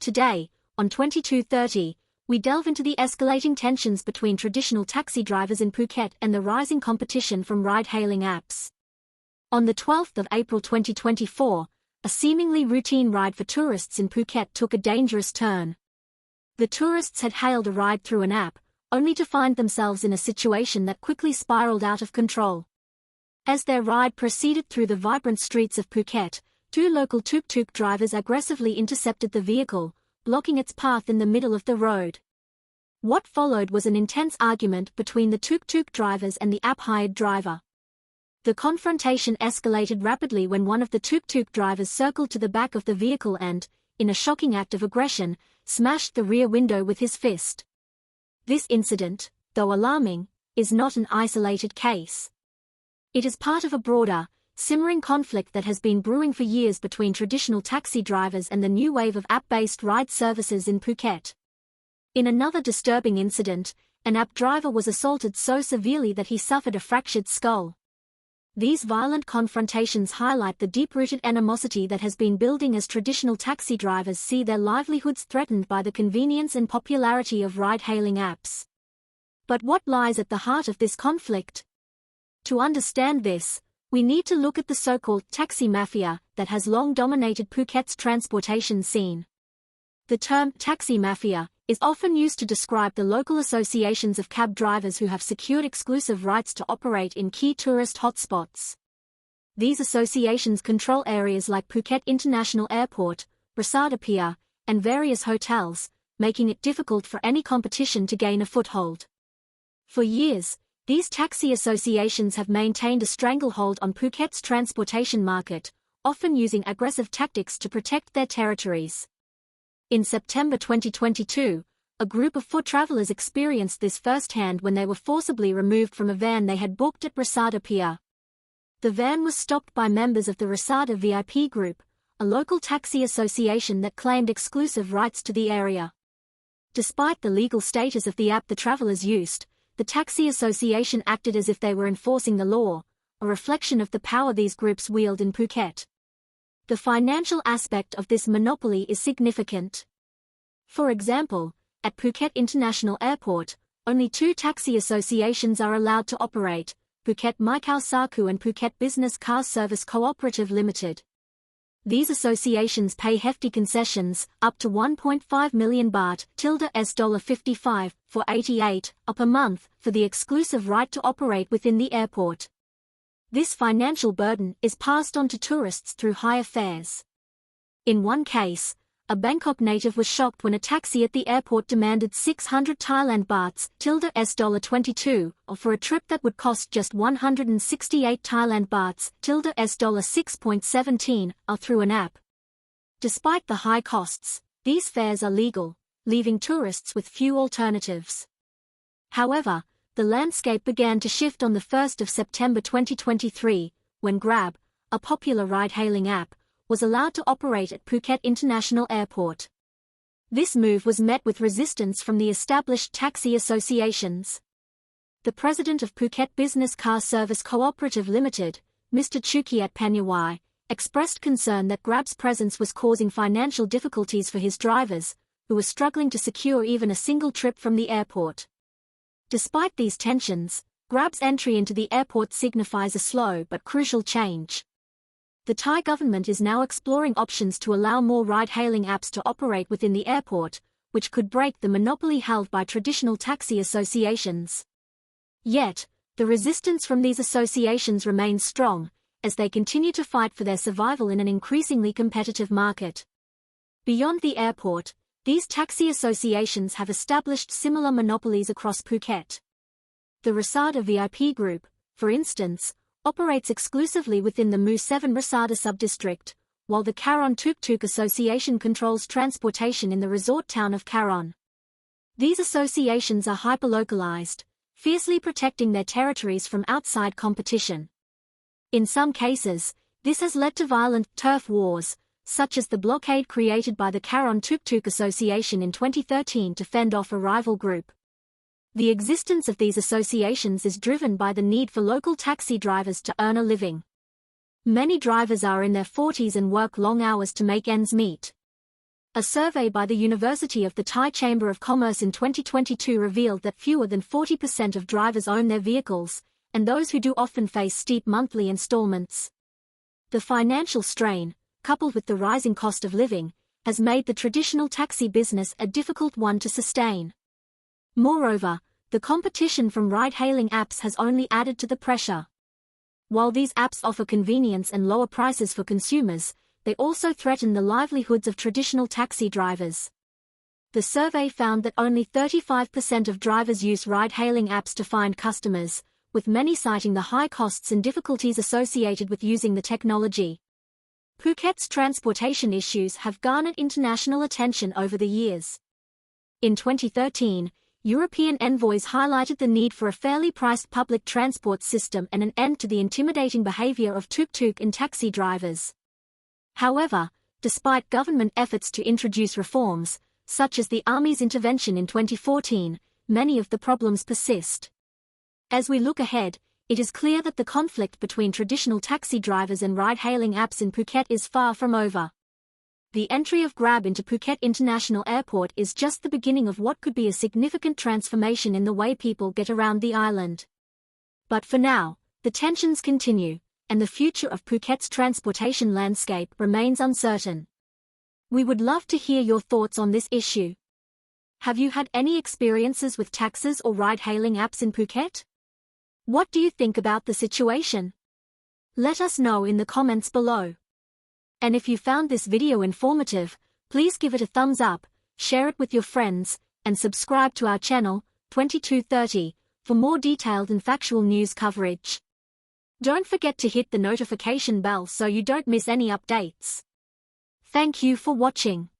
Today, on 2230, we delve into the escalating tensions between traditional taxi drivers in Phuket and the rising competition from ride-hailing apps. On the 12th of April 2024, a seemingly routine ride for tourists in Phuket took a dangerous turn. The tourists had hailed a ride through an app, only to find themselves in a situation that quickly spiraled out of control. As their ride proceeded through the vibrant streets of Phuket, two local tuk-tuk drivers aggressively intercepted the vehicle, blocking its path in the middle of the road. What followed was an intense argument between the tuk-tuk drivers and the app-hired driver. The confrontation escalated rapidly when one of the tuk-tuk drivers circled to the back of the vehicle and, in a shocking act of aggression, smashed the rear window with his fist. This incident, though alarming, is not an isolated case. It is part of a broader, simmering conflict that has been brewing for years between traditional taxi drivers and the new wave of app-based ride services in Phuket. In another disturbing incident, an app driver was assaulted so severely that he suffered a fractured skull. These violent confrontations highlight the deep-rooted animosity that has been building as traditional taxi drivers see their livelihoods threatened by the convenience and popularity of ride-hailing apps. But what lies at the heart of this conflict? To understand this, we need to look at the so-called taxi mafia that has long dominated Phuket's transportation scene. The term taxi mafia is often used to describe the local associations of cab drivers who have secured exclusive rights to operate in key tourist hotspots. These associations control areas like Phuket International Airport, Rasada Pier, and various hotels, making it difficult for any competition to gain a foothold. For years, these taxi associations have maintained a stranglehold on Phuket's transportation market, often using aggressive tactics to protect their territories. In September 2022, a group of foot travelers experienced this firsthand when they were forcibly removed from a van they had booked at Rasada Pier. The van was stopped by members of the Rasada VIP group, a local taxi association that claimed exclusive rights to the area. Despite the legal status of the app the travelers used, the taxi association acted as if they were enforcing the law, a reflection of the power these groups wield in Phuket. The financial aspect of this monopoly is significant. For example, at Phuket International Airport, only two taxi associations are allowed to operate, Phuket Mikau Saku and Phuket Business Car Service Cooperative Limited. These associations pay hefty concessions, up to 1.5 million baht $55 for 88 per month, for the exclusive right to operate within the airport. This financial burden is passed on to tourists through higher fares. In one case, a Bangkok native was shocked when a taxi at the airport demanded 600 Thailand bahts $22 for a trip that would cost just 168 Thailand bahts $6.17 through an app. Despite the high costs, these fares are legal, leaving tourists with few alternatives. However, the landscape began to shift on the 1st of September 2023, when Grab, a popular ride-hailing app, was allowed to operate at Phuket International Airport. This move was met with resistance from the established taxi associations. The president of Phuket Business Car Service Cooperative Limited, Mr. Chukiat Panyawai, expressed concern that Grab's presence was causing financial difficulties for his drivers, who were struggling to secure even a single trip from the airport. Despite these tensions, Grab's entry into the airport signifies a slow but crucial change. The Thai government is now exploring options to allow more ride-hailing apps to operate within the airport, which could break the monopoly held by traditional taxi associations. Yet, the resistance from these associations remains strong, as they continue to fight for their survival in an increasingly competitive market. Beyond the airport, these taxi associations have established similar monopolies across Phuket. The Rasada VIP group, for instance, operates exclusively within the Mu7 Rasada subdistrict, while the Karon Tuk-Tuk Association controls transportation in the resort town of Karon. These associations are hyperlocalized, fiercely protecting their territories from outside competition. In some cases, this has led to violent turf wars, such as the blockade created by the Karon Tuk-Tuk Association in 2013 to fend off a rival group. The existence of these associations is driven by the need for local taxi drivers to earn a living. Many drivers are in their 40s and work long hours to make ends meet. A survey by the University of the Thai Chamber of Commerce in 2022 revealed that fewer than 40% of drivers own their vehicles, and those who do often face steep monthly installments. The financial strain, coupled with the rising cost of living, has made the traditional taxi business a difficult one to sustain. Moreover, the competition from ride-hailing apps has only added to the pressure. While these apps offer convenience and lower prices for consumers, they also threaten the livelihoods of traditional taxi drivers. The survey found that only 35% of drivers use ride-hailing apps to find customers, with many citing the high costs and difficulties associated with using the technology. Phuket's transportation issues have garnered international attention over the years. In 2013, European envoys highlighted the need for a fairly priced public transport system and an end to the intimidating behavior of tuk-tuk and taxi drivers. However, despite government efforts to introduce reforms, such as the Army's intervention in 2014, many of the problems persist. As we look ahead, it is clear that the conflict between traditional taxi drivers and ride-hailing apps in Phuket is far from over. The entry of Grab into Phuket International Airport is just the beginning of what could be a significant transformation in the way people get around the island. But for now, the tensions continue, and the future of Phuket's transportation landscape remains uncertain. We would love to hear your thoughts on this issue. Have you had any experiences with taxis or ride-hailing apps in Phuket? What do you think about the situation? Let us know in the comments below. And if you found this video informative, please give it a thumbs up, share it with your friends, and subscribe to our channel, 2230, for more detailed and factual news coverage. Don't forget to hit the notification bell so you don't miss any updates. Thank you for watching.